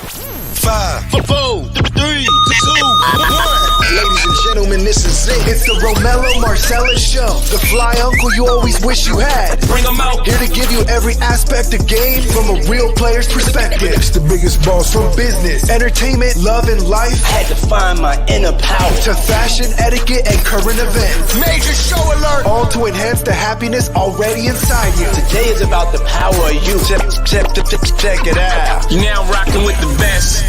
5, 4, 3, 2, 1. Ladies and gentlemen, this is it. It's the Romello Marcellus Show. The fly uncle you always wish you had. Bring them out. Here to give you every aspect of game from a real player's perspective. It's the biggest boss from business, entertainment, love, and life. I had to find my inner power. To fashion, etiquette, and current events. Major show alert. All to enhance the happiness already inside you. Today is about the power of you. Check it out. You're now rocking with the best.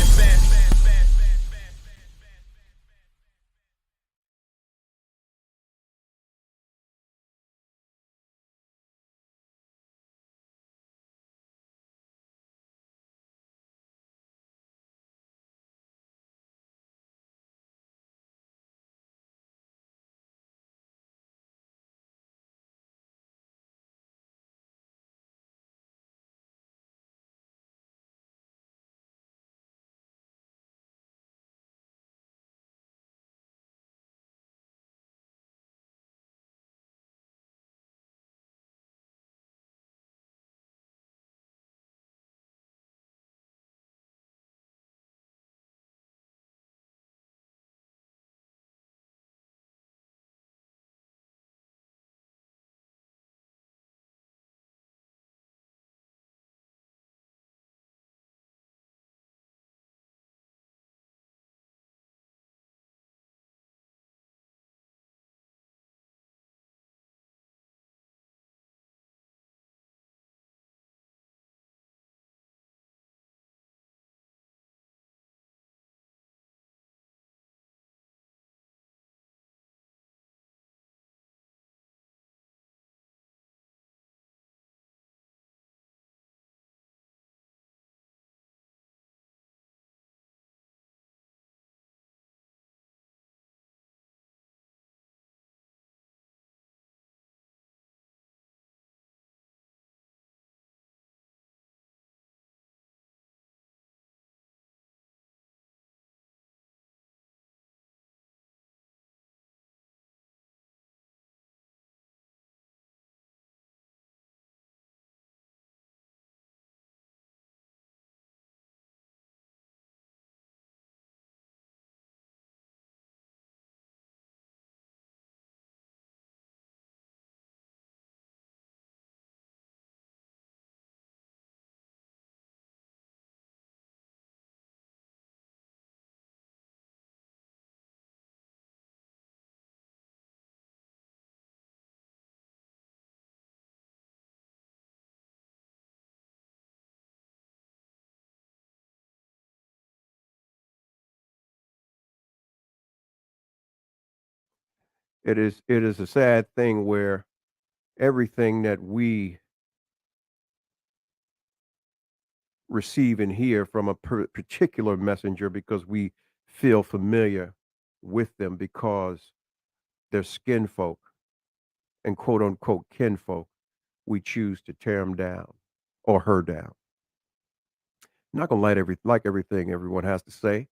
It is a sad thing where everything that we receive and hear from a particular messenger because we feel familiar with them because they're skin folk and quote unquote kinfolk, we choose to tear them down or her down. Not gonna like everything everyone has to say.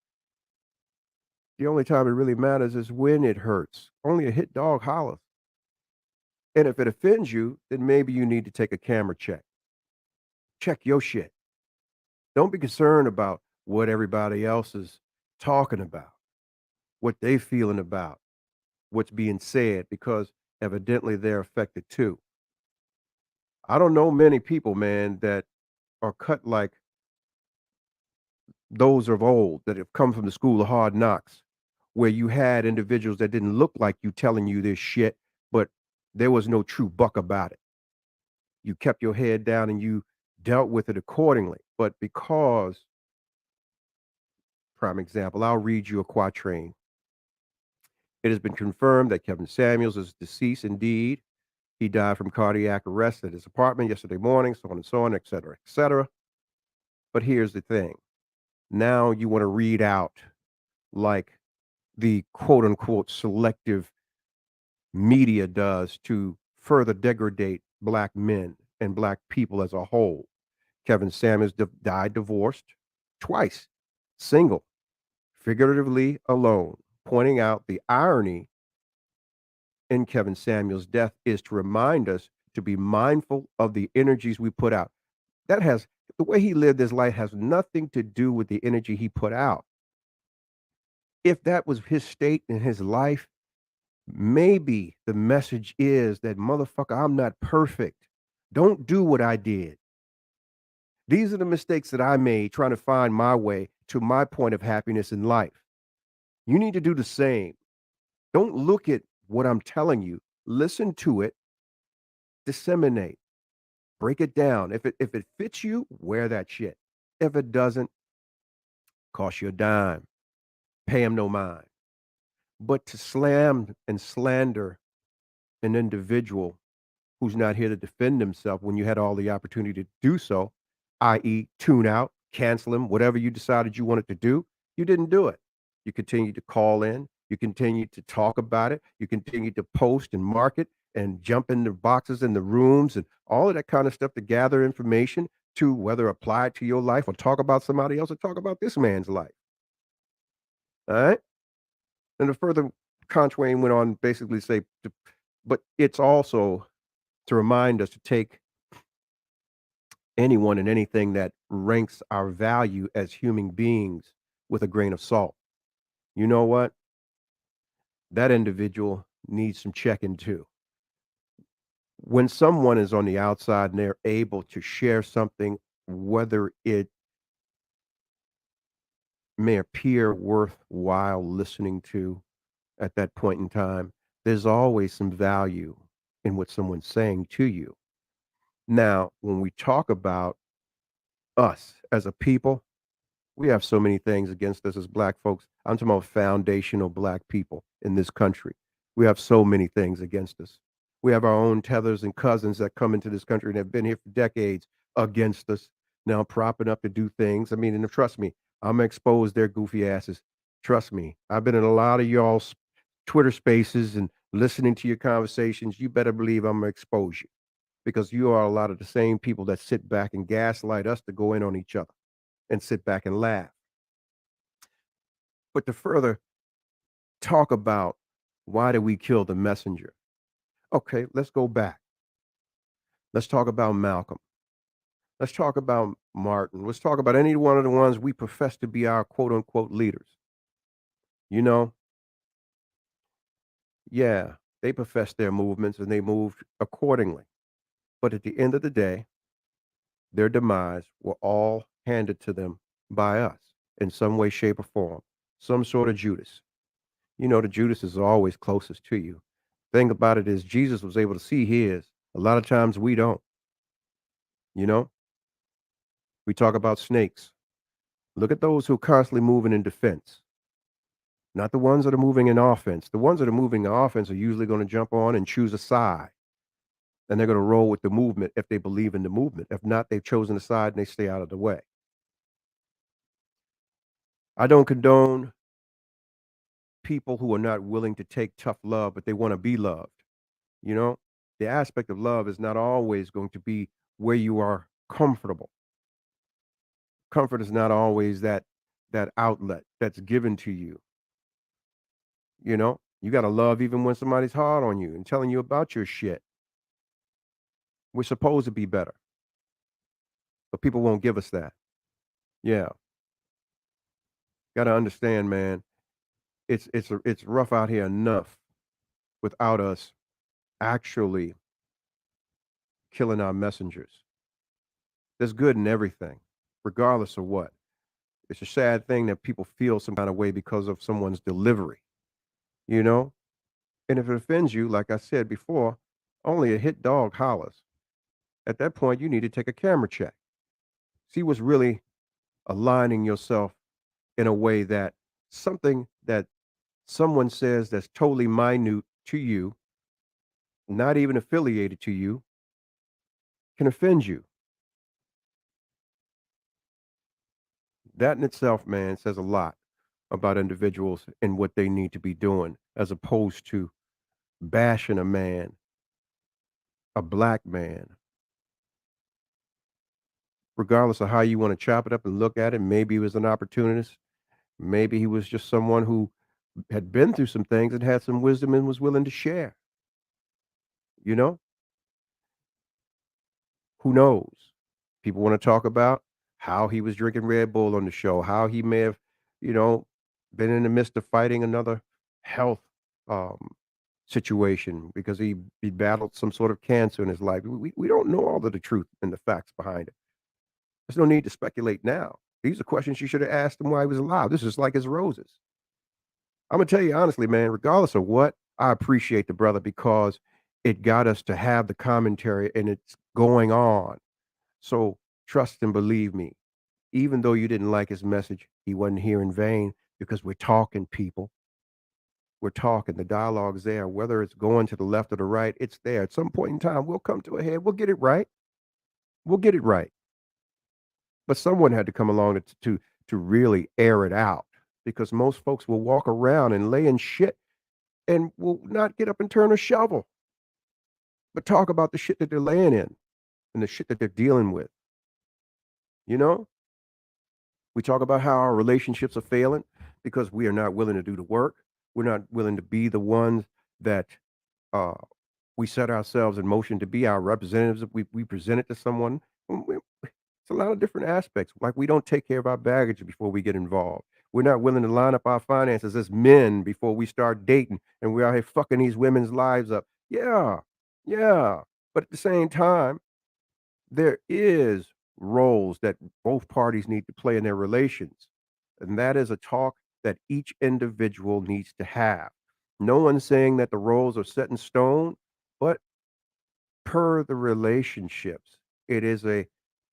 The only time it really matters is when it hurts. Only a hit dog hollers. And if it offends you, then maybe you need to take a camera check. Check your shit. Don't be concerned about what everybody else is talking about, what they feeling about, what's being said, because evidently they're affected too. I don't know many people, man, that are cut like those of old that have come from the school of hard knocks, where you had individuals that didn't look like you telling you this shit, but there was no true buck about it. You kept your head down and you dealt with it accordingly. But because, prime example, I'll read you a quatrain. It has been confirmed that Kevin Samuels is deceased indeed. He died from cardiac arrest at his apartment yesterday morning, so on and so on, et cetera, et cetera. But here's the thing. Now you want to read out like the quote unquote selective media does to further degrade black men and black people as a whole. Kevin Samuels died divorced twice, single, figuratively alone, pointing out the irony in Kevin Samuels' death is to remind us to be mindful of the energies we put out. That has the way he lived his life has nothing to do with the energy he put out. If that was his state in his life, maybe the message is that motherfucker, I'm not perfect. Don't do what I did. These are the mistakes that I made trying to find my way to my point of happiness in life. You need to do the same. Don't look at what I'm telling you. Listen to it, disseminate, break it down. If it fits you, wear that shit. If it doesn't, cost you a dime. Pay him no mind. But to slam and slander an individual who's not here to defend himself when you had all the opportunity to do so, i.e., tune out, cancel him, whatever you decided you wanted to do, you didn't do it. You continued to call in, you continued to talk about it, you continued to post and market and jump in the boxes in the rooms and all of that kind of stuff to gather information to whether apply it to your life or talk about somebody else or talk about this man's life. All right? And the further Contrain went on basically say, but it's also to remind us to take anyone and anything that ranks our value as human beings with a grain of salt. You know what? That individual needs some checking too. When someone is on the outside and they're able to share something, whether it may appear worthwhile listening to at that point in time, there's always some value in what someone's saying to you. Now, when we talk about us as a people, we have so many things against us as black folks. I'm talking about foundational black people in this country. We have so many things against us. We have our own tethers and cousins that come into this country and have been here for decades against us, now propping up to do things. I mean, and trust me, I'm gonna expose their goofy asses. Trust me, I've been in a lot of y'all's Twitter spaces and listening to your conversations. You better believe I'm gonna expose you because you are a lot of the same people that sit back and gaslight us to go in on each other and sit back and laugh. But to further talk about why did we kill the messenger? Okay, let's go back. Let's talk about Malcolm. Let's talk about Martin. Let's talk about any one of the ones we profess to be our quote unquote leaders. You know, yeah, they professed their movements and they moved accordingly. But at the end of the day, their demise were all handed to them by us in some way, shape, or form. Some sort of Judas. You know, the Judas is always closest to you. Thing about it is Jesus was able to see his. A lot of times we don't. You know, we talk about snakes. Look at those who are constantly moving in defense, not the ones that are moving in offense. The ones that are moving in offense are usually going to jump on and choose a side. And they're going to roll with the movement if they believe in the movement. If not, they've chosen a side and they stay out of the way. I don't condone people who are not willing to take tough love, but they want to be loved. You know, the aspect of love is not always going to be where you are comfortable. Comfort is not always that outlet that's given to you. You know, you got to love even when somebody's hard on you and telling you about your shit. We're supposed to be better, but people won't give us that. Yeah, got to understand, man. It's rough out here enough without us actually killing our messengers. There's good in everything, regardless of what. It's a sad thing that people feel some kind of way because of someone's delivery, you know? And if it offends you, like I said before, only a hit dog hollers. At that point, you need to take a camera check. See what's really aligning yourself in a way that something that someone says that's totally minute to you, not even affiliated to you, can offend you. That in itself, man, says a lot about individuals and what they need to be doing, as opposed to bashing a man, a black man. Regardless of how you want to chop it up and look at it, maybe he was an opportunist. Maybe he was just someone who had been through some things and had some wisdom and was willing to share. You know? Who knows? People want to talk about how he was drinking Red Bull on the show, how he may have, you know, been in the midst of fighting another health um, situation because he battled some sort of cancer in his life. We don't know all of the truth and the facts behind it. There's no need to speculate now. These are questions you should have asked him while he was alive. This is like his roses. I'm gonna tell you honestly, man, regardless of what, I appreciate the brother because it got us to have the commentary and it's going on. So trust and believe me, even though you didn't like his message, he wasn't here in vain because we're talking, people. We're talking. The dialogue's there. Whether it's going to the left or the right, it's there. At some point in time, we'll come to a head. We'll get it right. We'll get it right. But someone had to come along to really air it out because most folks will walk around and lay in shit and will not get up and turn a shovel, but talk about the shit that they're laying in and the shit that they're dealing with. You know, we talk about how our relationships are failing because we are not willing to do the work. We're not willing to be the ones that uh, we set ourselves in motion to be our representatives. We present it to someone. It's a lot of different aspects. Like we don't take care of our baggage before we get involved. We're not willing to line up our finances as men before we start dating, and we're out here fucking these women's lives up. Yeah, yeah. But at the same time, there is roles that both parties need to play in their relations. And that is a talk that each individual needs to have. No one's saying that the roles are set in stone, but per the relationships, it is a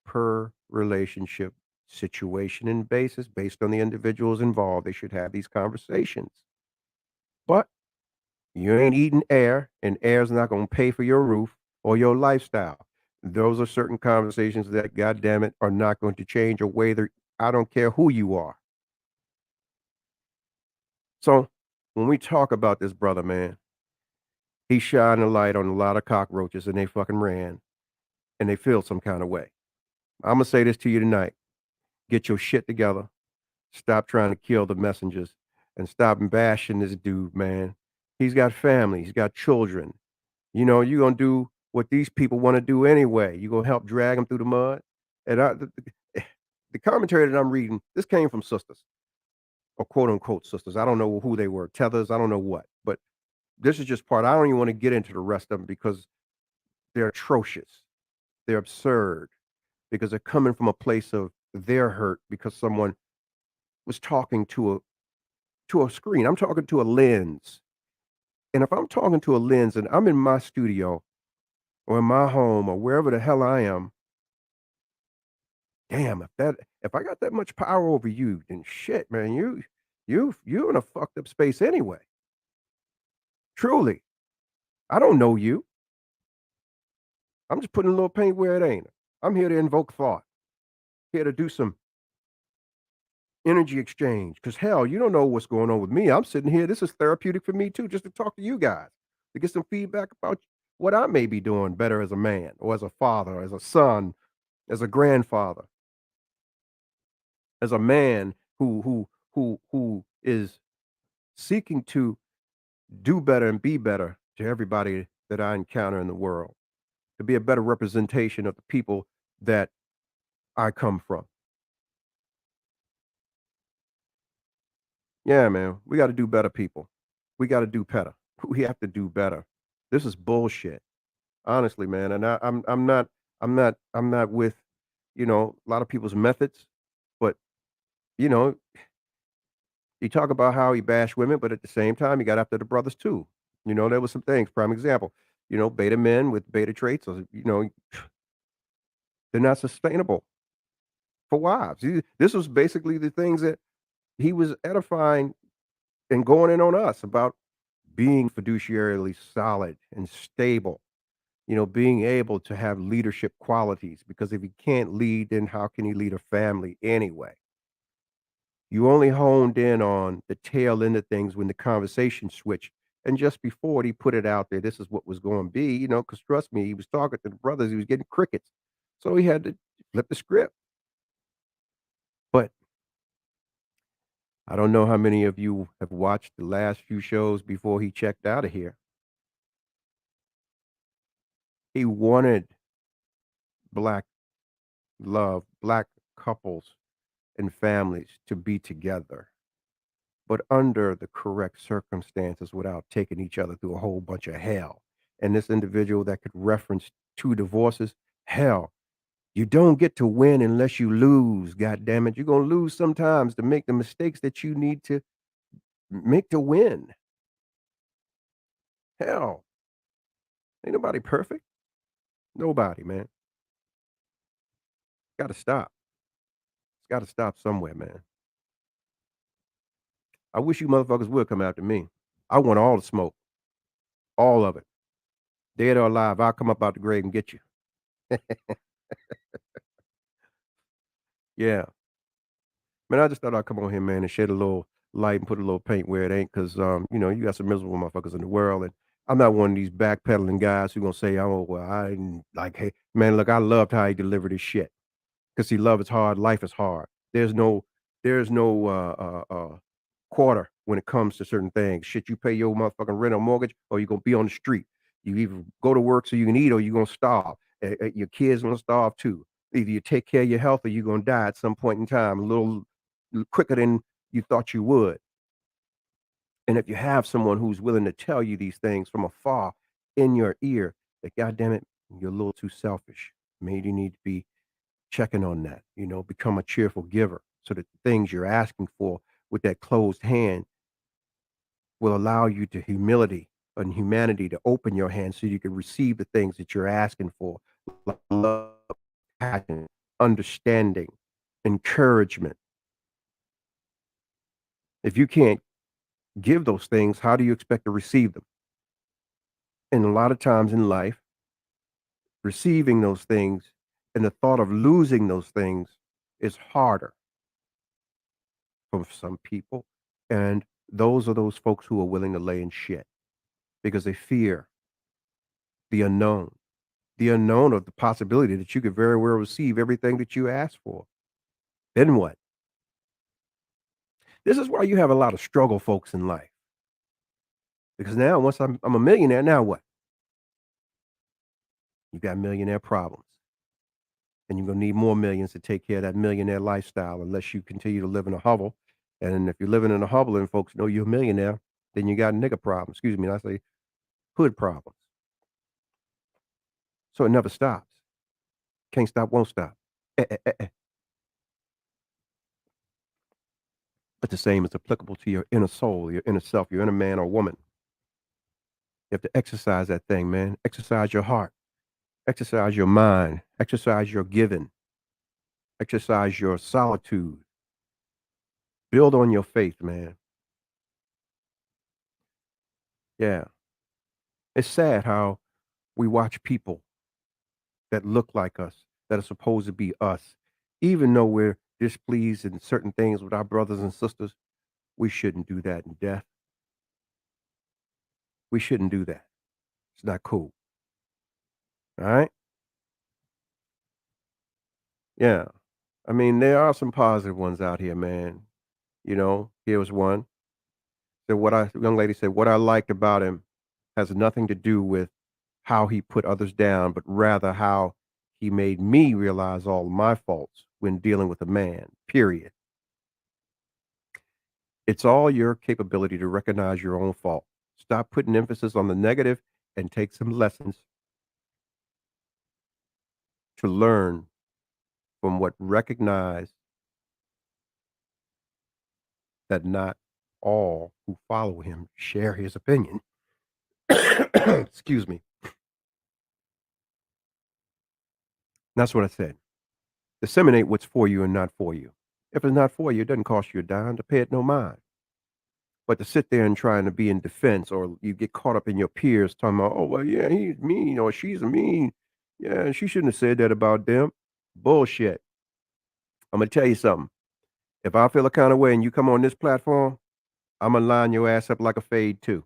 per relationship situation and basis based on the individuals involved. They should have these conversations. But you ain't eating air, and air's not going to pay for your roof or your lifestyle. Those are certain conversations that, goddamn it, are not going to change or whether I don't care who you are. So when we talk about this brother, man, he shined a light on a lot of cockroaches and they fucking ran and they feel some kind of way. I'm gonna say this to you tonight. Get your shit together. Stop trying to kill the messengers and stop bashing this dude, man. He's got family, he's got children. You know, you're gonna do what these people want to do anyway. You're gonna help drag them through the mud. And the commentary that I'm reading, this came from sisters or quote unquote sisters. I don't know who they were, tethers, I don't know what, but this is just part. I don't even want to get into the rest of them because they're atrocious. They're absurd because they're coming from a place of their hurt because someone was talking to a screen. I'm talking to a lens. And if I'm talking to a lens and I'm in my studio or in my home or wherever the hell I am, damn, if I got that much power over you, then shit, man, you're in a fucked up space anyway. Truly. I don't know you. I'm just putting a little paint where it ain't. I'm here to invoke thought. Here to do some energy exchange. Because hell, you don't know what's going on with me. I'm sitting here. This is therapeutic for me too, just to talk to you guys, to get some feedback about what I may be doing better as a man or as a father, or as a son, as a grandfather, as a man who is seeking to do better and be better to everybody that I encounter in the world, to be a better representation of the people that I come from. Yeah, man, we got to do better, people. We got to do better. We have to do better. This is bullshit, honestly, man. And I'm not with, a lot of people's methods, but you know, he talk about how he bashed women, but at the same time, he got after the brothers too. There was some things. Prime example, beta men with beta traits, or, they're not sustainable for wives. This was basically the things that he was edifying and going in on us about being fiduciarily solid and stable, being able to have leadership qualities. Because if he can't lead, then how can he lead a family anyway? You only honed in on the tail end of things when the conversation switched. And just before he put it out there, this is what was going to be, because trust me, he was talking to the brothers, he was getting crickets. So he had to flip the script. But I don't know how many of you have watched the last few shows before he checked out of here. He wanted black love black couples and families to be together, but under the correct circumstances without taking each other through a whole bunch of hell. And this individual that could reference 2 divorces, hell, you don't get to win unless you lose, God damn it. You're gonna lose sometimes to make the mistakes that you need to make to win. Hell, ain't nobody perfect. Nobody, man. Gotta stop. It's gotta stop somewhere, man. I wish you motherfuckers would come after me. I want all the smoke, all of it. Dead or alive, I'll come up out the grave and get you. Yeah. Man, I just thought I'd come on here, man, and shed a little light and put a little paint where it ain't, cause you got some miserable motherfuckers in the world, and I'm not one of these backpedaling guys who gonna say, "Oh, well, I didn't like, hey, man, look, I loved how he delivered his shit." 'Cause see, love is hard, life is hard. There's no quarter when it comes to certain things. Shit, you pay your motherfucking rent or mortgage, or you gonna be on the street. You either go to work so you can eat, or you gonna starve. Your kids gonna starve too. Either you take care of your health, or you gonna die at some point in time, a little quicker than you thought you would. And if you have someone who's willing to tell you these things from afar in your ear, that goddamn it, you're a little too selfish. Maybe you need to be checking on that, become a cheerful giver so that the things you're asking for with that closed hand will allow you to humility and humanity to open your hand so you can receive the things that you're asking for, like love, passion, understanding, encouragement. If you can't give those things, how do you expect to receive them? And a lot of times in life, receiving those things and the thought of losing those things is harder for some people. And those are those folks who are willing to lay in shit because they fear the unknown of the possibility that you could very well receive everything that you ask for. Then what? This is why you have a lot of struggle folks in life. Because now, once I'm a millionaire, now what? You got millionaire problems. And you're gonna need more millions to take care of that millionaire lifestyle unless you continue to live in a hovel. And if you're living in a hovel and folks know you're a millionaire, then you got nigga problems. Excuse me, I say hood problems. So it never stops. Can't stop, won't stop. Eh, eh, eh, eh. But the same is applicable to your inner soul, your inner self, your inner man or woman. You have to exercise that thing, man. Exercise your heart. Exercise your mind. Exercise your giving. Exercise your solitude. Build on your faith, man. Yeah. It's sad how we watch people that look like us, that are supposed to be us, even though we're displeased in certain things with our brothers and sisters. We shouldn't do that in death. We shouldn't do that. It's not cool. All right? Yeah. I mean, there are some positive ones out here, man. Here was one. Young lady said, what I liked about him has nothing to do with how he put others down, but rather how he made me realize all of my faults when dealing with a man, period. It's all your capability to recognize your own fault. Stop putting emphasis on the negative and take some lessons to learn from what recognize that not all who follow him share his opinion. Excuse me. That's what I said. Disseminate what's for you and not for you. If it's not for you, it doesn't cost you a dime to pay it no mind. But to sit there and trying to be in defense, or you get caught up in your peers talking about, oh, well, yeah, he's mean or she's mean. Yeah, she shouldn't have said that about them. Bullshit. I'm going to tell you something. If I feel a kind of way and you come on this platform, I'm going to line your ass up like a fade too.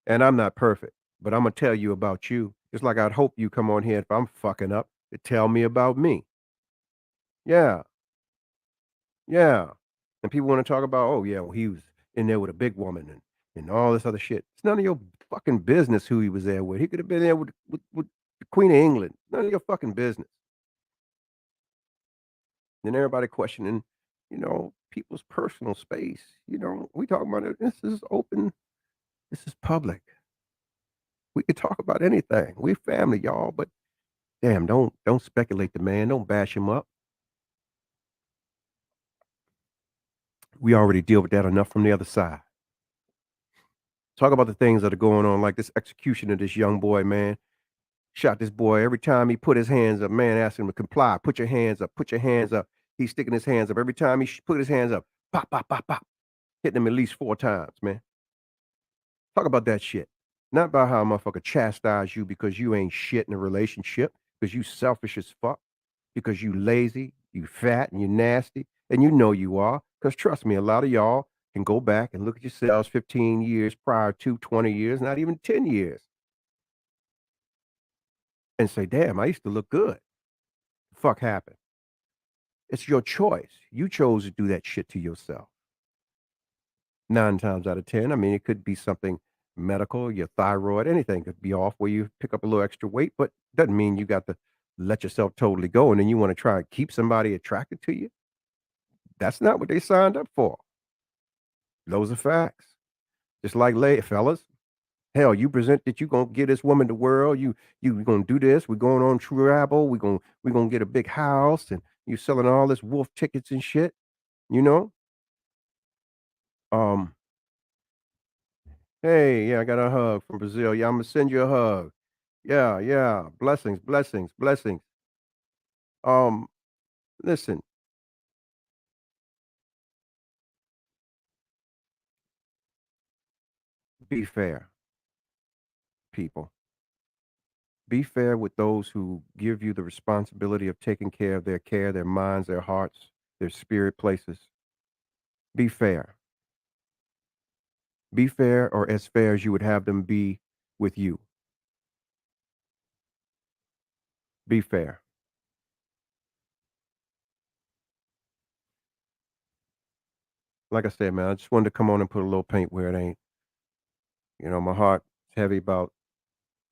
And I'm not perfect, but I'm going to tell you about you. Just like I'd hope you come on here if I'm fucking up to tell me about me. Yeah. Yeah. And people want to talk about, oh, yeah, well, he was in there with a big woman and all this other shit. It's none of your fucking business who he was there with. He could have been there with the Queen of England. None of your fucking business. And everybody questioning, people's personal space. We talk about it. This is open. This is public. We could talk about anything. We family, y'all, but damn, don't speculate the man. Don't bash him up. We already deal with that enough from the other side. Talk about the things that are going on, like this execution of this young boy, man. Shot this boy every time he put his hands up. Man, asked him to comply. Put your hands up. Put your hands up. He's sticking his hands up. Every time he put his hands up, pop, pop, pop, pop. Hitting him at least 4 times, man. Talk about that shit. Not about how a motherfucker chastise you because you ain't shit in a relationship, because you selfish as fuck, because you lazy, you fat, and you nasty, and you know you are. Because trust me, a lot of y'all can go back and look at yourselves 15 years prior to 20 years, not even 10 years, and say, damn, I used to look good. The fuck happened? It's your choice. You chose to do that shit to yourself. 9 times out of 10, I mean, it could be something medical, your thyroid, anything could be off where you pick up a little extra weight, but doesn't mean you got to let yourself totally go and then you want to try and keep somebody attracted to you. That's not what they signed up for. Those are facts. Just like fellas, hell, you present that you gonna give this woman the world, you gonna do this, we're going on travel, we're gonna get a big house, and you selling all this wolf tickets and shit, you know? Um, hey, yeah, I got a hug from Brazil. Yeah, I'm gonna send you a hug. Yeah, yeah. Blessings, blessings, blessings. Um, listen, be fair, people. Be fair with those who give you the responsibility of taking care of their minds, their hearts, their spirit places. Be fair. Be fair or as fair as you would have them be with you. Be fair. Like I said, man, I just wanted to come on and put a little paint where it ain't. My heart's heavy about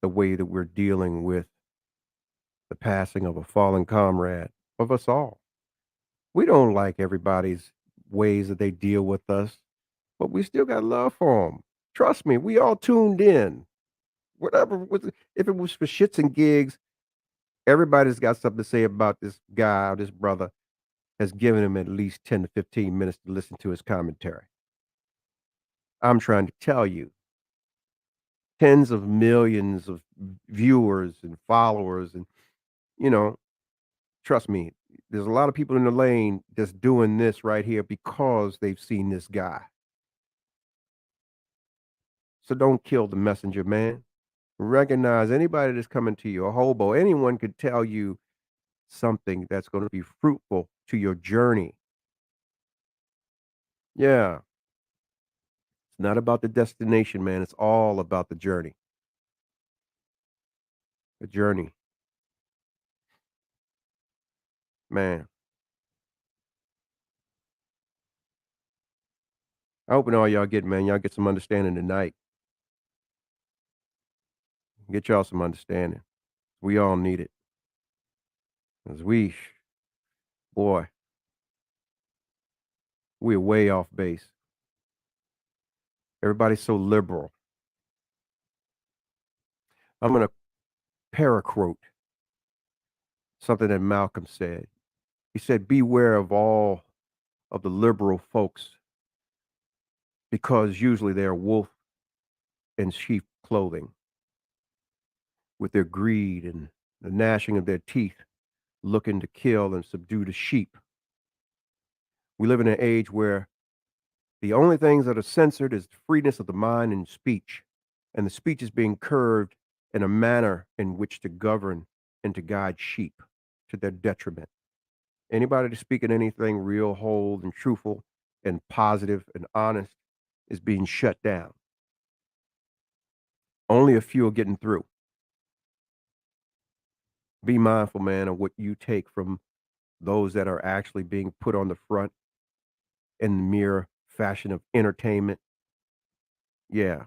the way that we're dealing with the passing of a fallen comrade of us all. We don't like everybody's ways that they deal with us, but we still got love for them. Trust me, we all tuned in. Whatever if it was for shits and gigs, everybody's got something to say about this guy or this brother has given him at least 10 to 15 minutes to listen to his commentary. I'm trying to tell you, tens of millions of viewers and followers, and you know, trust me, there's a lot of people in the lane that's doing this right here because they've seen this guy. So don't kill the messenger, man. Recognize anybody that's coming to you, a hobo, anyone could tell you something that's going to be fruitful to your journey. Yeah. It's not about the destination, man. It's all about the journey. The journey. Man. I hope all y'all get, man. Y'all get some understanding tonight. Get y'all some understanding. We all need it. Because boy, we're way off base. Everybody's so liberal. I'm going to paraquote something that Malcolm said. He said, beware of all of the liberal folks because usually they're wolf in sheep clothing with their greed and the gnashing of their teeth, looking to kill and subdue the sheep. We live in an age where the only things that are censored is the freeness of the mind and speech, and the speech is being curved in a manner in which to govern and to guide sheep to their detriment. Anybody that's speaking anything real, whole, and truthful, and positive and honest is being shut down. Only a few are getting through. Be mindful, man, of what you take from those that are actually being put on the front in the mere fashion of entertainment. Yeah.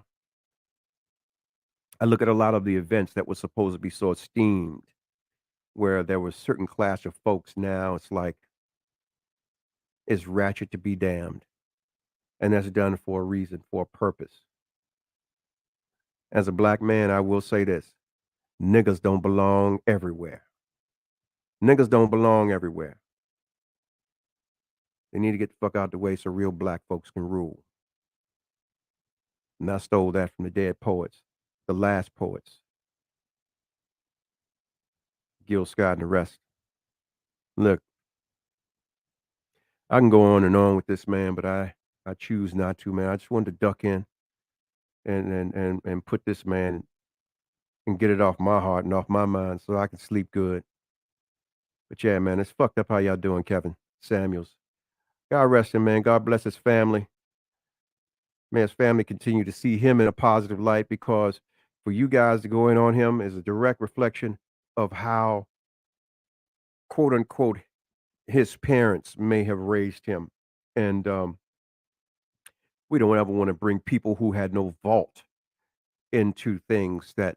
I look at a lot of the events that were supposed to be so esteemed, where there was certain class of folks. Now it's like is ratchet to be damned. And that's done for a reason, for a purpose. As a black man, I will say this: niggas don't belong everywhere. Niggas don't belong everywhere. They need to get the fuck out the way so real black folks can rule. And I stole that from the dead poets, the last poets, Gil Scott and the rest. Look, I can go on and on with this, man, but I choose not to, man. I just wanted to duck in and put this man and get it off my heart and off my mind so I can sleep good. But yeah, man, it's fucked up how y'all doing, Kevin Samuels. God rest him, man. God bless his family. May his family continue to see him in a positive light, because for you guys to go in on him is a direct reflection of how, quote unquote, his parents may have raised him. And we don't ever want to bring people who had no vault into things that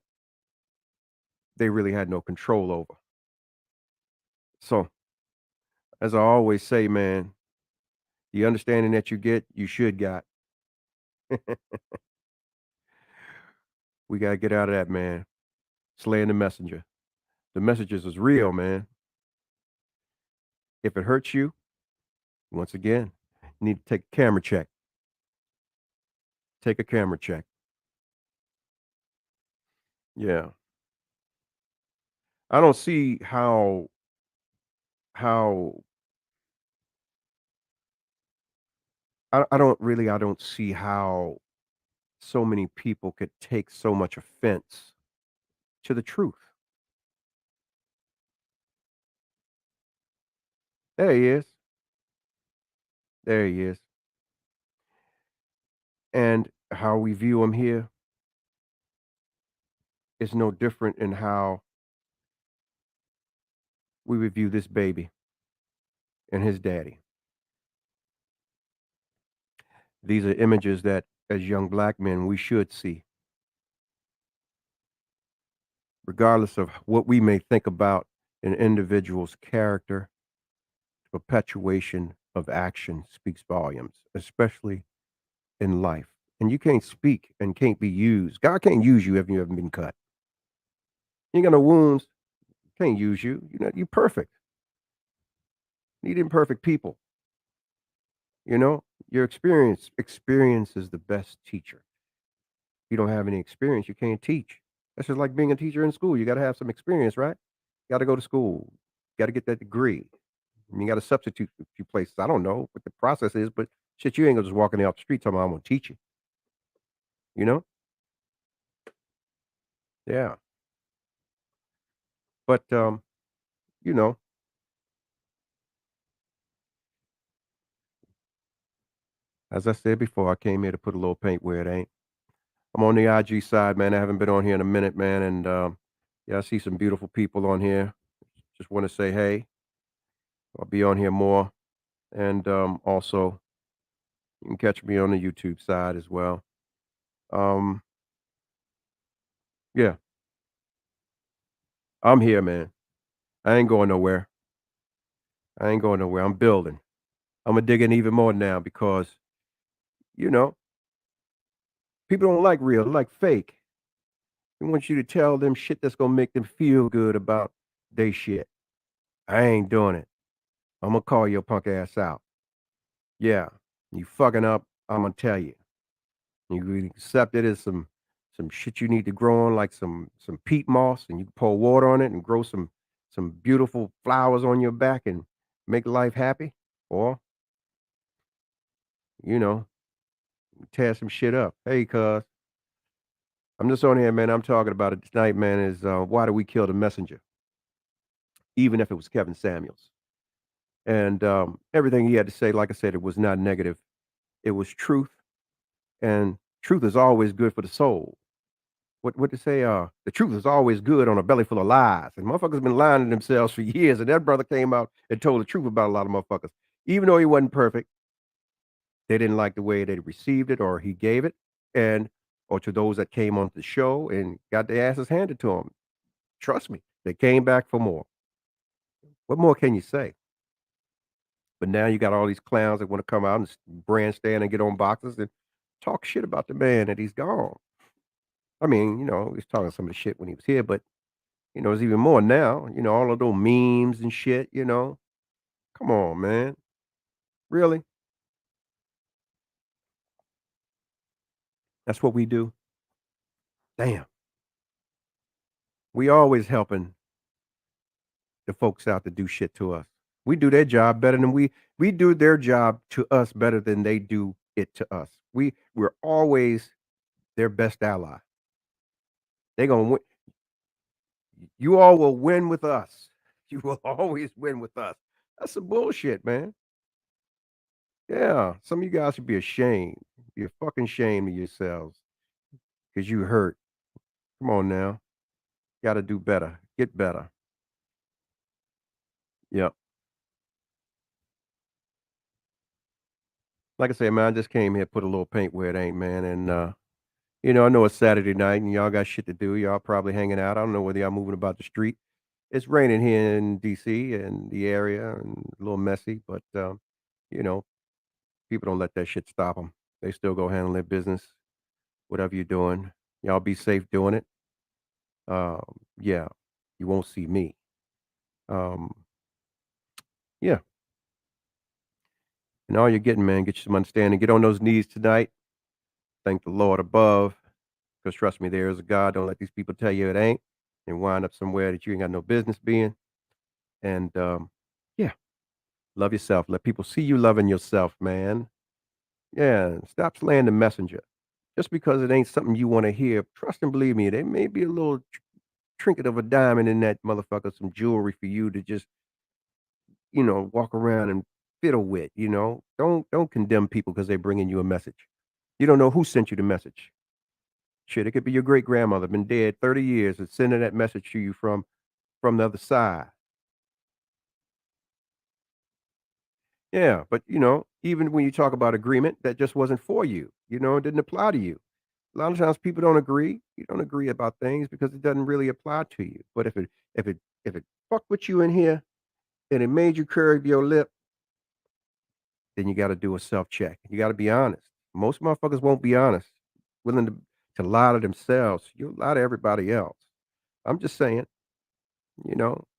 they really had no control over. So, as I always say, man, the understanding that you get, you should got. We got to get out of that, man. Slaying the messenger. The messages is real, man. If it hurts you, once again, you need to take a camera check. Take a camera check. Yeah. I don't see how I don't see how so many people could take so much offense to the truth. There he is. There he is. And how we view him here is no different in how we would view this baby and his daddy. These are images that, as young black men, we should see. Regardless of what we may think about an individual's character, perpetuation of action speaks volumes, especially in life. And you can't speak and can't be used. God can't use you if you haven't been cut. You ain't got no wounds. Can't use you. You're perfect. Need imperfect people. Your experience is the best teacher. If you don't have any experience, you can't teach. That's just like being a teacher in school. You got to have some experience, right? You got to go to school. You got to get that degree. And you got to substitute a few places. I don't know what the process is, but shit, you ain't gonna just walk in off the street talking about I'm gonna teach you. You know? Yeah. But you know, as I said before, I came here to put a little paint where it ain't. I'm on the IG side, man. I haven't been on here in a minute, man. And yeah, I see some beautiful people on here. Just want to say hey. I'll be on here more. And also you can catch me on the YouTube side as well. Um, yeah, I'm here, man. I ain't going nowhere. I ain't going nowhere. I'm building. I'm gonna dig in even more now because, you know, people don't like real, they like fake. They want you to tell them shit that's gonna make them feel good about they shit. I ain't doing it. I'm gonna call your punk ass out. Yeah, you fucking up. I'm gonna tell you. You can accept it as some shit you need to grow on, like some peat moss, and you can pour water on it and grow some beautiful flowers on your back and make life happy. Or, you know, tear some shit up. Hey, cuz, I'm just on here, man. I'm talking about it tonight, man. Is why do we kill the messenger? Even if it was Kevin Samuels. And everything he had to say, like I said, it was not negative. It was truth. And truth is always good for the soul. What to say? The truth is always good on a belly full of lies. And motherfuckers been lying to themselves for years. And that brother came out and told the truth about a lot of motherfuckers. Even though he wasn't perfect, they didn't like the way they received it or he gave it. And or to those that came on the show and got their asses handed to them. Trust me, they came back for more. What more can you say? But now you got all these clowns that want to come out and grandstand and get on boxes and talk shit about the man that he's gone. I mean, he's talking some of the shit when he was here, but there's even more now. All of those memes and shit. Come on, man, really? That's what we do. Damn, we always helping the folks out to do shit to us. We do their job better than we do their job to us better than they do it to us. We're always their best ally. They gonna win. You all will win with us. You will always win with us. That's some bullshit, man. Yeah, some of you guys should be ashamed. You're fucking ashamed of yourselves because you hurt. Come on now, got to do better. Get better. Yep. Like I said, man, I just came here, put a little paint where it ain't, man, and I know it's Saturday night and y'all got shit to do. Y'all probably hanging out. I don't know whether y'all moving about the street. It's raining here in DC and the area and a little messy, but you know, people don't let that shit stop them. They still go handle their business, whatever you're doing. Y'all be safe doing it. Yeah, you won't see me. Um, yeah, and all you're getting, man, get you some understanding. Get on those knees tonight. Thank the Lord above, because trust me, there is a God. Don't let these people tell you it ain't, and wind up somewhere that you ain't got no business being. And yeah, love yourself. Let people see you loving yourself, man. Yeah, and stop slaying the messenger. Just because it ain't something you want to hear, trust and believe me, there may be a little trinket of a diamond in that motherfucker, some jewelry for you to just, walk around and fiddle with. Don't condemn people because they're bringing you a message. You don't know who sent you the message. Shit, it could be your great grandmother, been dead 30 years, and sending that message to you from the other side. Yeah, but even when you talk about agreement, that just wasn't for you. It didn't apply to you. A lot of times people don't agree. You don't agree about things because it doesn't really apply to you. But if it fucked with you in here and it made you curve your lip, then you got to do a self check. You got to be honest. Most motherfuckers won't be honest, willing to lie to themselves. You'll lie to everybody else. I'm just saying,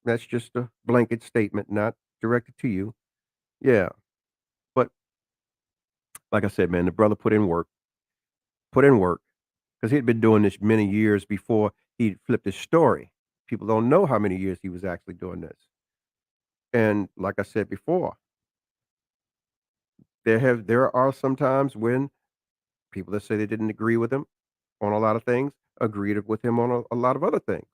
that's just a blanket statement, not directed to you. Yeah, but like I said, man, the brother put in work, because he'd been doing this many years before he flipped his story. People don't know how many years he was actually doing this. And like I said before, there are some times when people that say they didn't agree with him on a lot of things agreed with him on a lot of other things.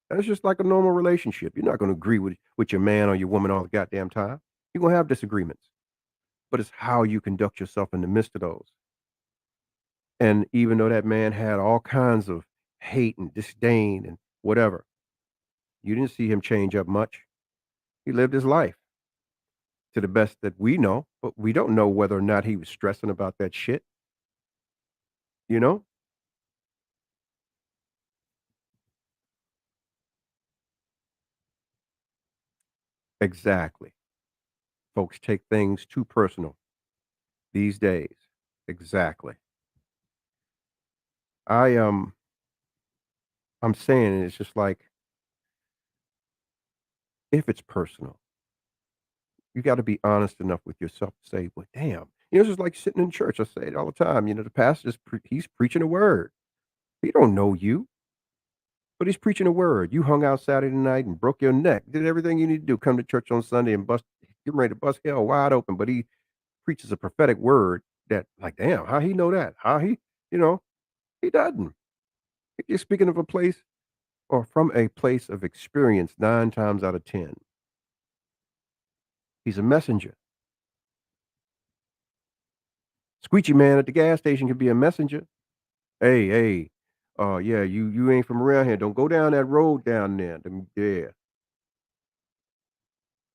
And it's just like a normal relationship. You're not going to agree with your man or your woman all the goddamn time. You're going to have disagreements, but it's how you conduct yourself in the midst of those. And even though that man had all kinds of hate and disdain and whatever, you didn't see him change up much. He lived his life to the best that we know, but we don't know whether or not he was stressing about that shit, you know? Exactly. Folks take things too personal these days. Exactly. I I'm saying it's just like, if it's personal, you got to be honest enough with yourself to say, well, damn. It's just like sitting in church. I say it all the time. The pastor's he's preaching a word. He don't know you, but he's preaching a word. You hung out Saturday night and broke your neck, did everything you need to do, come to church on Sunday and get ready to bust hell wide open. But he preaches a prophetic word that, like, damn, how he know that? How you know, he doesn't. He's speaking of a place or from a place of experience 9 times out of 10. He's a messenger. Squeegee man at the gas station could be a messenger. Hey, hey, yeah, you ain't from around here. Don't go down that road down there. Yeah,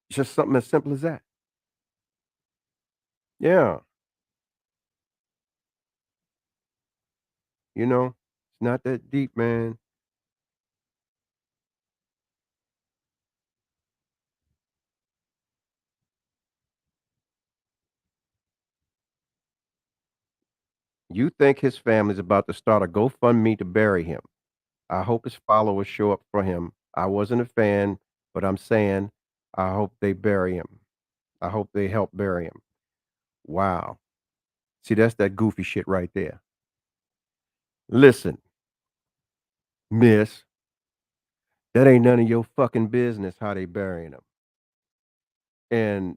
it's just something as simple as that. Yeah, it's not that deep, man. You think his family's about to start a GoFundMe to bury him. I hope his followers show up for him. I wasn't a fan, but I'm saying I hope they bury him. I hope they help bury him. Wow. See, that's that goofy shit right there. Listen, miss, that ain't none of your fucking business how they burying him. And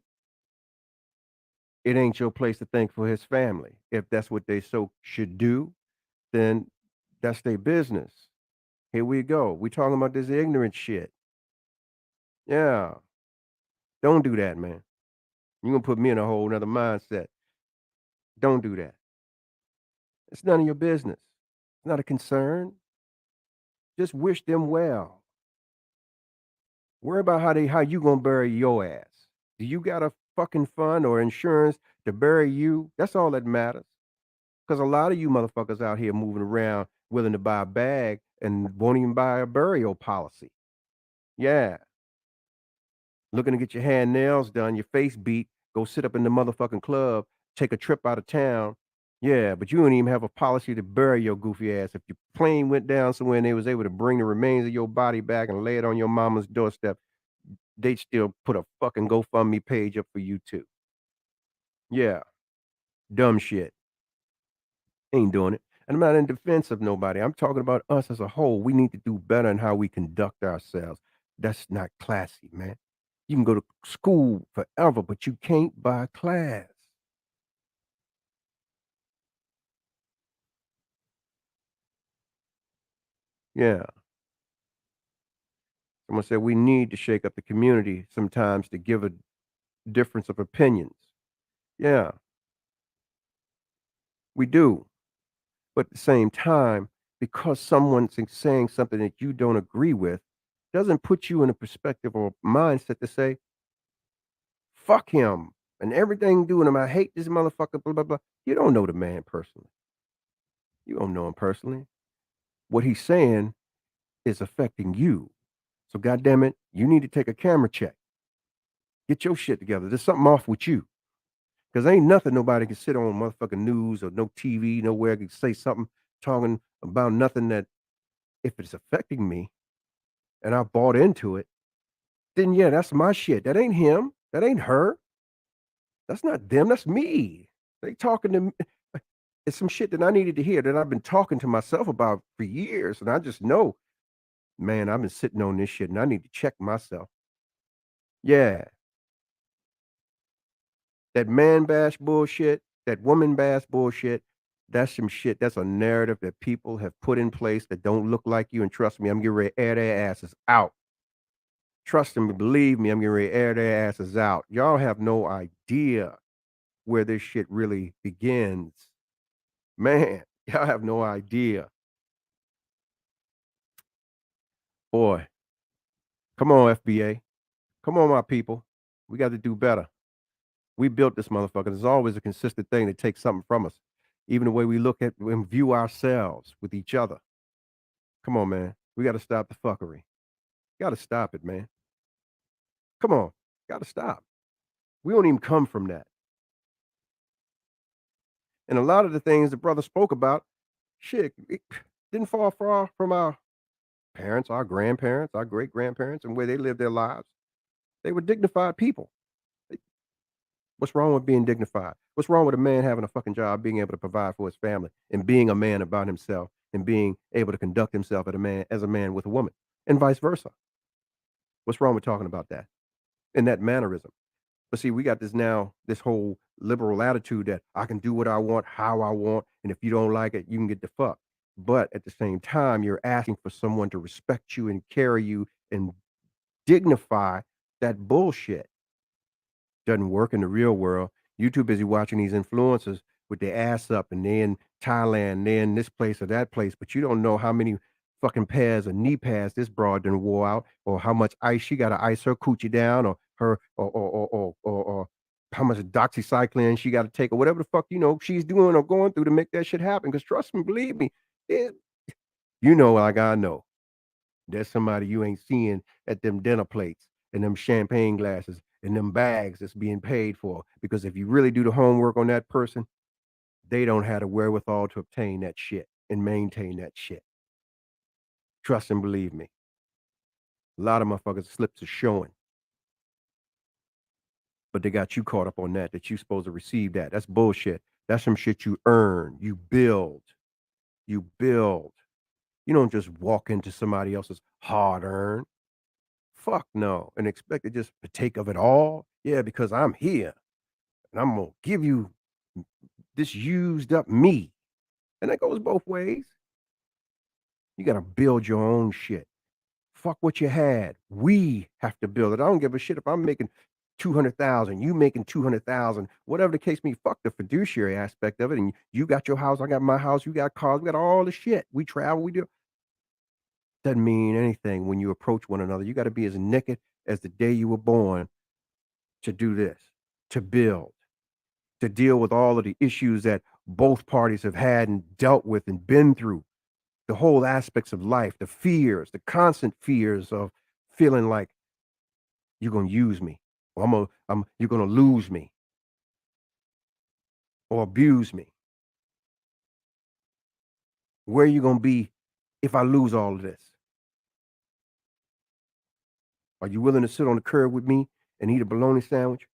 it ain't your place to think for his family. If that's what they so should do, then that's their business. Here we go. We talking about this ignorant shit. Yeah. Don't do that, man. You're gonna put me in a whole nother mindset. Don't do that. It's none of your business. It's not a concern. Just wish them well. Worry about how you gonna bury your ass. Do you got a fucking fund or insurance to bury you? That's all that matters. Because a lot of you motherfuckers out here moving around willing to buy a bag and won't even buy a burial policy. Yeah. Looking to get your hand nails done, your face beat, go sit up in the motherfucking club, take a trip out of town. Yeah, but you don't even have a policy to bury your goofy ass. If your plane went down somewhere and they was able to bring the remains of your body back and lay it on your mama's doorstep, they'd still put a fucking GoFundMe page up for you too. Yeah. Dumb shit. Ain't doing it. And I'm not in defense of nobody. I'm talking about us as a whole. We need to do better in how we conduct ourselves. That's not classy, man. You can go to school forever, but you can't buy class. Yeah. Someone said we need to shake up the community sometimes to give a difference of opinions. Yeah, we do. But at the same time, because someone's saying something that you don't agree with, doesn't put you in a perspective or mindset to say, fuck him and everything doing him. I hate this motherfucker, blah, blah, blah. You don't know the man personally. You don't know him personally. What he's saying is affecting you. So goddamn it, you need to take a camera check. Get your shit together. There's something off with you. Because ain't nothing nobody can sit on motherfucking news or no TV, nowhere can say something talking about nothing that if it's affecting me and I bought into it, then yeah, that's my shit. That ain't him. That ain't her. That's not them. That's me. They talking to me. It's some shit that I needed to hear that I've been talking to myself about for years. And I just know, man, I've been sitting on this shit and I need to check myself. Yeah. That man bash bullshit, that woman bash bullshit, that's some shit. That's a narrative that people have put in place that don't look like you. And trust me, I'm getting ready to air their asses out. Trust me, believe me, I'm getting ready to air their asses out. Y'all have no idea where this shit really begins. Man, y'all have no idea. Boy, come on, FBA. Come on, my people. We got to do better. We built this motherfucker. There's always a consistent thing that takes something from us. Even the way we look at and view ourselves with each other. Come on, man. We got to stop the fuckery. Got to stop it, man. Come on. Got to stop. We don't even come from that. And a lot of the things the brother spoke about, shit, it didn't fall far from our parents, our grandparents, our great grandparents, and where they lived their lives. They were dignified people. What's wrong with being dignified? What's wrong with a man having a fucking job, being able to provide for his family, and being a man about himself, and being able to conduct himself as a man with a woman, and vice versa? What's wrong with talking about that and that mannerism? But see, we got this whole liberal attitude that I can do what I want, how I want, and if you don't like it, you can get the fuck. But at the same time, you're asking for someone to respect you and carry you and dignify that bullshit. Doesn't work in the real world. You too busy watching these influencers with their ass up and they're in Thailand, they're in this place or that place, but you don't know how many fucking pairs of knee pads this broad done wore out, or how much ice she got to ice her coochie down, or her or how much doxycycline she got to take, or whatever the fuck she's doing or going through to make that shit happen. Because trust me, believe me, like I know, there's somebody you ain't seeing at them dinner plates and them champagne glasses and them bags that's being paid for. Because if you really do the homework on that person, they don't have the wherewithal to obtain that shit and maintain that shit. Trust and believe me. A lot of motherfuckers slips are showing. But they got you caught up on that you supposed to receive that. That's bullshit. That's some shit you earn. You build. You build. You don't just walk into somebody else's hard earned. Fuck no. And expect to just partake of it all. Yeah, because I'm here. And I'm gonna give you this used up me. And that goes both ways. You gotta build your own shit. Fuck what you had. We have to build it. I don't give a shit if I'm making 200,000, you making 200,000, whatever the case may be. Fuck the fiduciary aspect of it. And you got your house, I got my house, you got cars, we got all the shit. We travel, we do. Doesn't mean anything when you approach one another. You got to be as naked as the day you were born to do this, to build, to deal with all of the issues that both parties have had and dealt with and been through. The whole aspects of life, the fears, the constant fears of feeling like you're gonna use me, or you're gonna lose me, or abuse me. Where are you gonna be if I lose all of this? Are you willing to sit on the curb with me and eat a bologna sandwich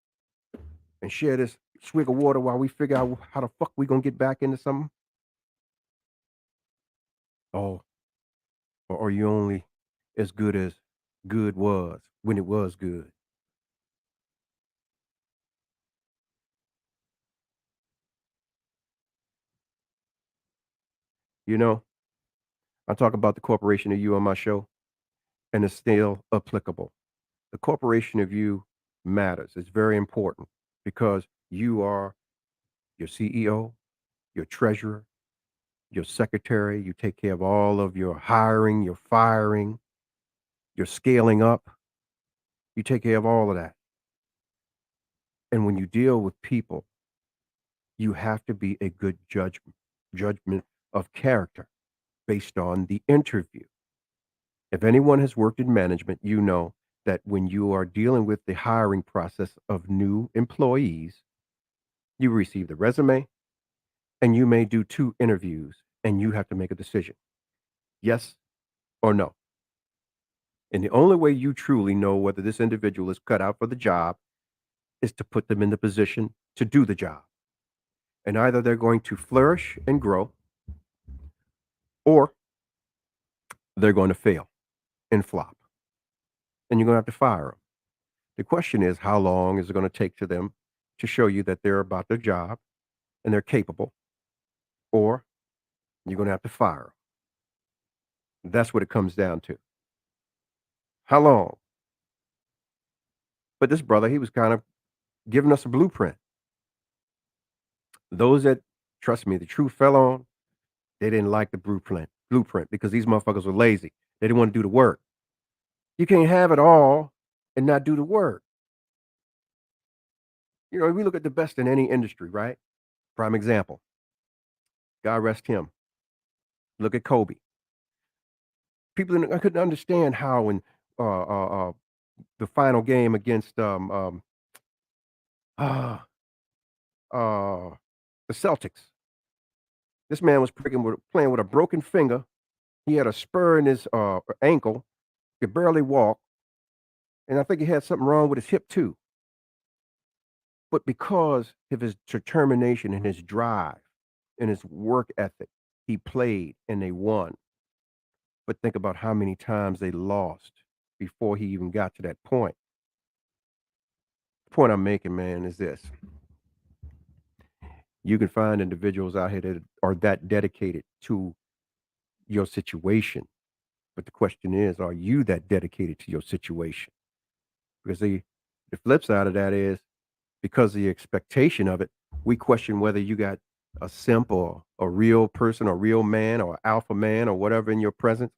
and share this swig of water while we figure out how the fuck we gonna get back into something? Oh, or are you only as good as good was when it was good? You know, I talk about the corporation of you on my show, and it's still applicable. The corporation of you matters. It's very important because you are your CEO, your treasurer, your secretary. You take care of all of your hiring, your firing, your scaling up. You take care of all of that. And when you deal with people, you have to be a good judgment of character based on the interview. If anyone has worked in management, you know that when you are dealing with the hiring process of new employees, you receive the resume and you may do 2 interviews and you have to make a decision. Yes or no. And the only way you truly know whether this individual is cut out for the job is to put them in the position to do the job. And either they're going to flourish and grow, or they're going to fail and flop. And you're going to have to fire them. The question is, how long is it going to take to them to show you that they're about their job and they're capable, or you're going to have to fire them. That's what it comes down to. How long? But this brother, he was kind of giving us a blueprint. Those that, trust me, the truth fell on, they didn't like the blueprint because these motherfuckers were lazy. They didn't want to do the work. You can't have it all and not do the work. You know, we look at the best in any industry, right? Prime example. God rest him. Look at Kobe. I couldn't understand how in the final game against uh, the Celtics, this man was playing with a broken finger. He had a spur in his ankle. Could barely walk, and I think he had something wrong with his hip too. But because of his determination and his drive and his work ethic, he played and they won. But think about how many times they lost before he even got to that point. The point I'm making, man, is this. You can find individuals out here that are that dedicated to your situation. But the question is, are you that dedicated to your situation? Because the flip side of that is, because of the expectation of it, we question whether you got a simp or a real person or real man or alpha man or whatever in your presence,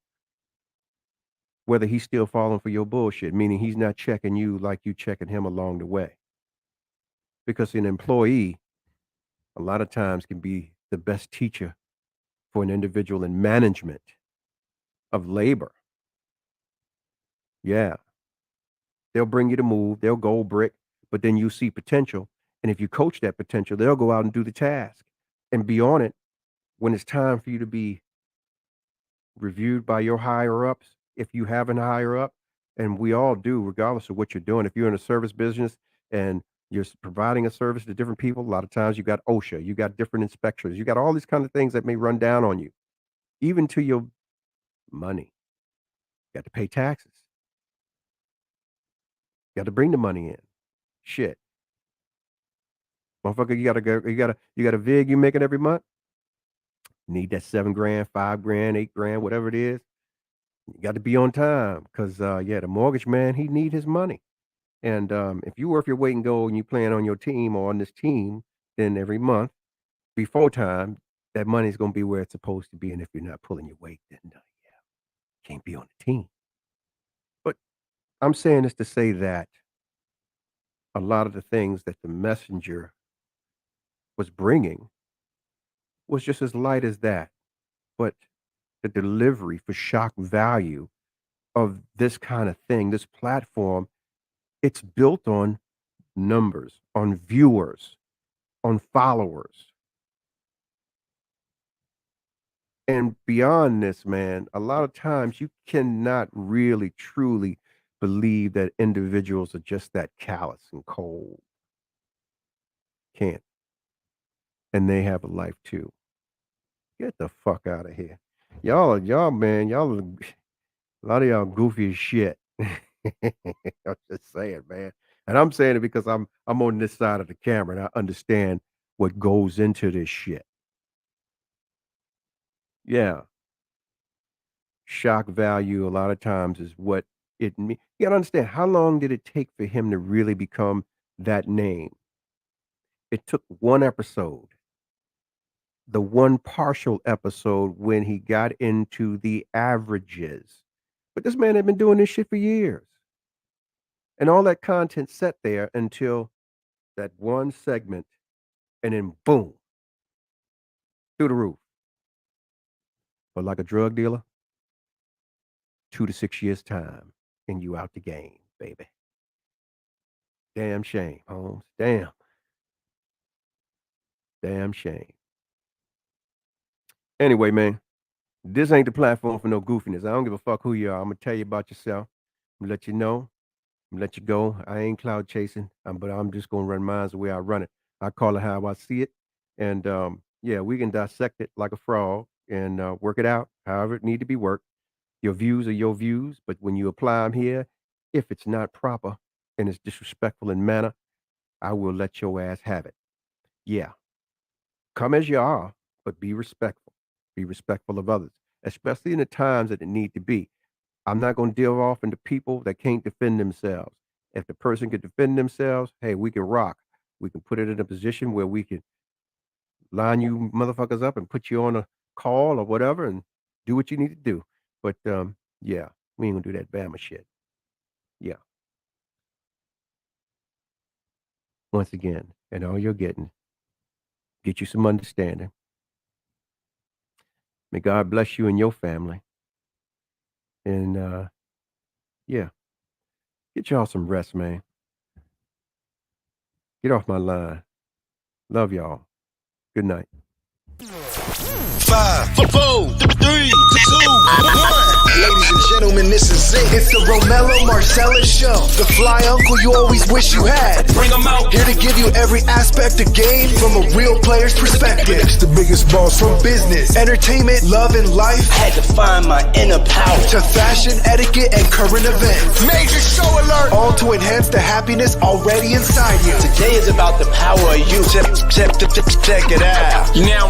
whether he's still falling for your bullshit, meaning he's not checking you like you checking him along the way. Because an employee, a lot of times, can be the best teacher for an individual in management of labor. Yeah. They'll bring you to move, they'll gold brick, but then you see potential. And if you coach that potential, they'll go out and do the task. and be on it when it's time for you to be reviewed by your higher ups, if you have a higher up, and we all do, regardless of what you're doing. If you're in a service business and you're providing a service to different people, a lot of times you got OSHA, you got different inspectors, you got all these kind of things that may run down on you, even to your money. You got to pay taxes. You got to bring the money in. Shit. Motherfucker, you got a VIG you making every month? Need that $7 grand, $5 grand, $8 grand, whatever it is. You got to be on time because, the mortgage man, he need his money. And if you worth your weight in gold and you plan on your team or on this team, then every month before time, that money's going to be where it's supposed to be. And if you're not pulling your weight, then can't be on the team. But I'm saying this to say that a lot of the things that the messenger was bringing was just as light as that. But the delivery for shock value of this kind of thing, this platform, it's built on numbers, on viewers, on followers. And beyond this, man, a lot of times you cannot really, truly believe that individuals are just that callous and cold. Can't. And they have a life too. Get the fuck out of here. Y'all, man, a lot of y'all goofy as shit. I'm just saying, man. And I'm saying it because I'm on this side of the camera and I understand what goes into this shit. Yeah. Shock value a lot of times is what it means. You gotta understand, how long did it take for him to really become that name? It took one episode. The one partial episode when he got into the averages. But this man had been doing this shit for years. And all that content sat there until that one segment, and then boom, through the roof. But like a drug dealer, 2 to 6 years time, and you out the game, baby. Damn shame, Holmes. Damn shame. Anyway, man, this ain't the platform for no goofiness. I don't give a fuck who you are. I'm going to tell you about yourself. I'm going to let you know. I'm going to let you go. I ain't cloud chasing, but I'm just going to run mine the way I run it. I call it how I see it. And, we can dissect it like a frog and work it out however it need to be worked. Your views are your views, but when you apply them here, if it's not proper and it's disrespectful in manner, I will let your ass have it. Yeah. Come as you are, but be respectful. Be respectful of others, especially in the times that it need to be. I'm not going to deal off into people that can't defend themselves. If the person can defend themselves, hey, we can rock. We can put it in a position where we can line you motherfuckers up and put you on a call or whatever and do what you need to do. But, we ain't going to do that Bama shit. Yeah. Once again, and all you're getting, get you some understanding. May God bless you and your family. And, get y'all some rest, man. Get off my line. Love y'all. Good night. 5, 4, 3, 2, 1. Ladies and gentlemen, this is it. It's the Romello Marcellus Show. The fly uncle you always wish you had. Bring 'em out. Here to give you every aspect of game from a real player's perspective. It's the biggest boss from business, entertainment, love, and life. Had to find my inner power. To fashion, etiquette, and current events. Major show alert! All to enhance the happiness already inside you. Today is about the power of you. Check it out. You now